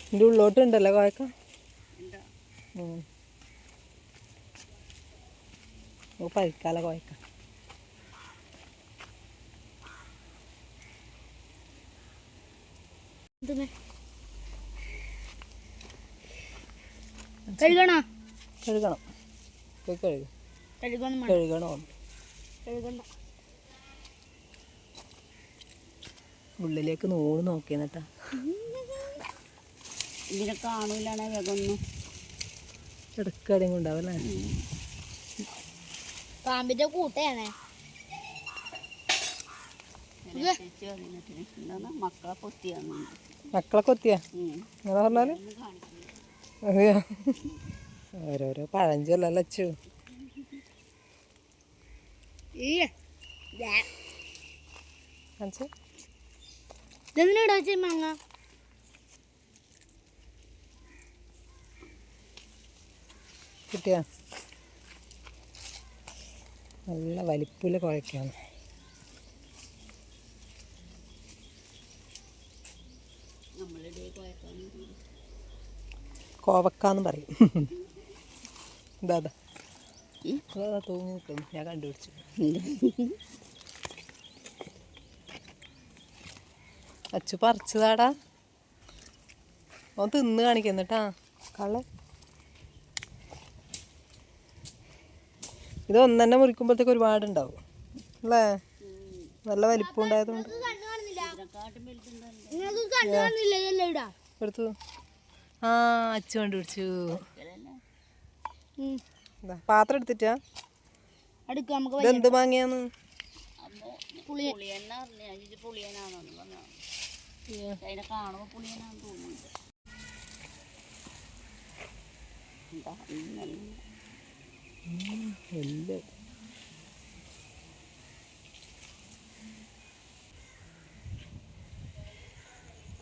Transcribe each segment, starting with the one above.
ഇതിൻ്റെ ഉള്ളോട്ടുണ്ടല്ലോ കോയക്ക. പരിക്കാല കോയക്ക. കഴുകണോ? കഴുകണം. കഴുകണോ? ഉള്ളിലേക്ക് നൂറ് നോക്കിയെന്നിട്ടാ. ഇതിനെ കാണൂലാണ് വേഗമൊന്നും. ഇടയ്ക്കടെയും ഉണ്ടാവല്ലേ. പാമ്പിന്റെ കൂട്ടയാണേ. മക്കളെ കൊത്തിയാ അങ്ങനെ പറഞ്ഞാല് അതെയോ? ഓരോരോ പഴഞ്ചൊല്ലല്ലോ അച്ചു. മാങ്ങ കിട്ടിയാ? നല്ല വലിപ്പുള്ള കുഴക്കാണ്. കോവക്കാന്ന് പറയും. ഇതാ തൂങ്ങി കിട്ടും. ഞാൻ കണ്ടുപിടിച്ചു. അച്ചു പറിച്ചതാടാ. ഓൻ തിന്ന് കാണിക്കുന്നിട്ടാ കള്ള. ഇത് ഒന്നെന്നെ മുറിക്കുമ്പോഴത്തേക്ക് ഒരുപാടുണ്ടാവും അല്ലേ? നല്ല വലിപ്പം ഉണ്ടായതുകൊണ്ട് എടുത്തു. ആ അച്ചു കണ്ടുപിടിച്ചു. പാത്രം എടുത്തിട്ടാ? ഇതെന്ത് മാങ്ങിയാന്ന്?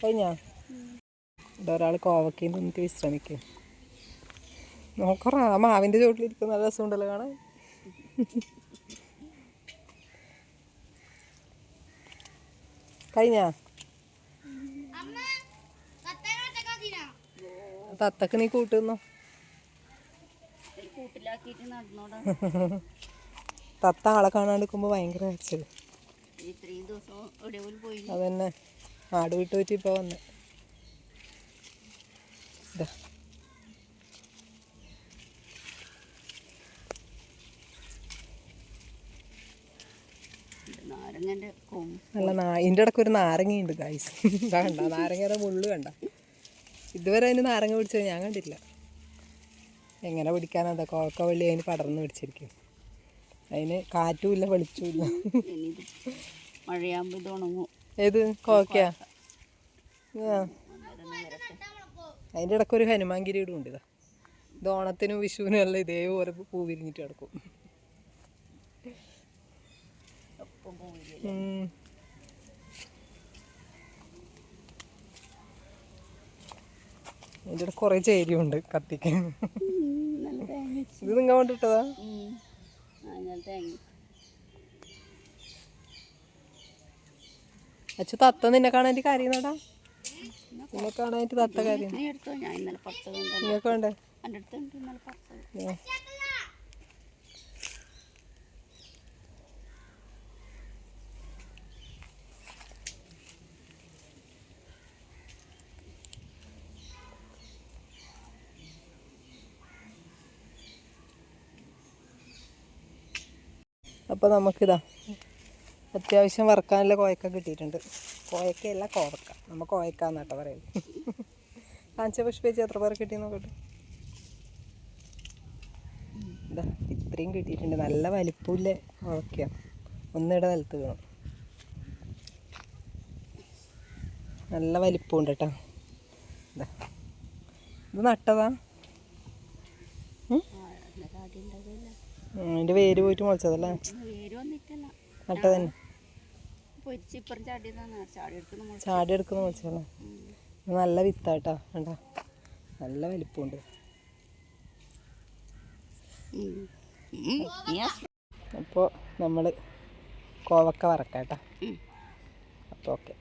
കഴിഞ്ഞാ? ഇവിടെ ഒരാൾ കോവക്കയും തിന്നിട്ട് വിശ്രമിക്കും. നോക്കറ ആ മാവിൻ്റെ ചോട്ടിലിരിക്കുന്ന നല്ല രസമുണ്ടല്ലോ കാണാൻ. കഴിഞ്ഞാ? തത്തക്ക് നീ കൂട്ടുന്നോ? തത്ത ആളെ കാണാണ്ടിരിക്കുമ്പോ ഭയങ്കര കരച്ചില്. അതന്നെ ആട് വിട്ട് വെച്ച് ഇപ്പൊ വന്ന്. നല്ല ഇതിൻ്റെ ഇടയ്ക്ക് ഒരു നാരങ്ങയുണ്ട് ഗൈസ്. ഇതാ കണ്ട നാരങ്ങയുടെ മുള്ളു കണ്ട. ഇതുവരെ അതിന് നാരങ്ങ പിടിച്ചത് ഞാൻ കണ്ടില്ല. എങ്ങനെ പിടിക്കാനതാ? കോവക്കവള്ളി അതിന് പടർന്ന് പിടിച്ചിരിക്കും. അതിന് കാറ്റുമില്ല വെളിച്ചുമില്ല. ഏത് കോവക്കയാ? അതിൻ്റെ ഇടയ്ക്ക് ഒരു ഹനുമാൻ കിരീടം ഉണ്ട്. ഇത് ഓണത്തിനും വിഷുവിനും എല്ലാം ഇതേപോലെ പൂ വിരിഞ്ഞിട്ട് കിടക്കും. അതിൻ്റെ ഇടയ്ക്ക് കുറേ ചേരിയുണ്ട് കത്തിക്കാൻ. ഇത് നിങ്ങൾ കൊണ്ടിട്ടതാ? അച്ഛൻ തത്ത നിന്നെ കാണാനായിട്ട് കരയുന്നടാ. നിന്നെ കാണാനായിട്ട് തത്ത കാര്യം. നിങ്ങൾക്ക് വേണ്ടേ? അപ്പോൾ നമുക്കിതാ അത്യാവശ്യം വറുക്കാനുള്ള കോയക്ക കിട്ടിയിട്ടുണ്ട്. കോയക്കയല്ല കോവക്ക. നമ്മൾ കോയക്കാന്നാട്ടോ പറയുന്നത്. കാഞ്ച പുഷ്പേച്ചി എത്ര പേർ കിട്ടി നോക്കട്ടെ. ഇതാ ഇത്രയും കിട്ടിയിട്ടുണ്ട്. നല്ല വലിപ്പമില്ല കോവക്കയാണ്. ഒന്നിട നിലത്ത് വീണം. നല്ല വലിപ്പമുണ്ട് കേട്ടോ. ഇതാ ഇത് നട്ടതാ? അതിൻ്റെ വേര് പോയിട്ട് മുളച്ചതല്ലേ? നട്ട തന്നെ ചാടി എടുക്കുന്ന മുളച്ചല്ലേ? നല്ല വിത്താട്ടാ. കണ്ടാ നല്ല വലിപ്പമുണ്ട്. അപ്പോൾ നമ്മൾ കോവക്ക വറക്കാം കേട്ടോ. അപ്പോൾ ഓക്കെ.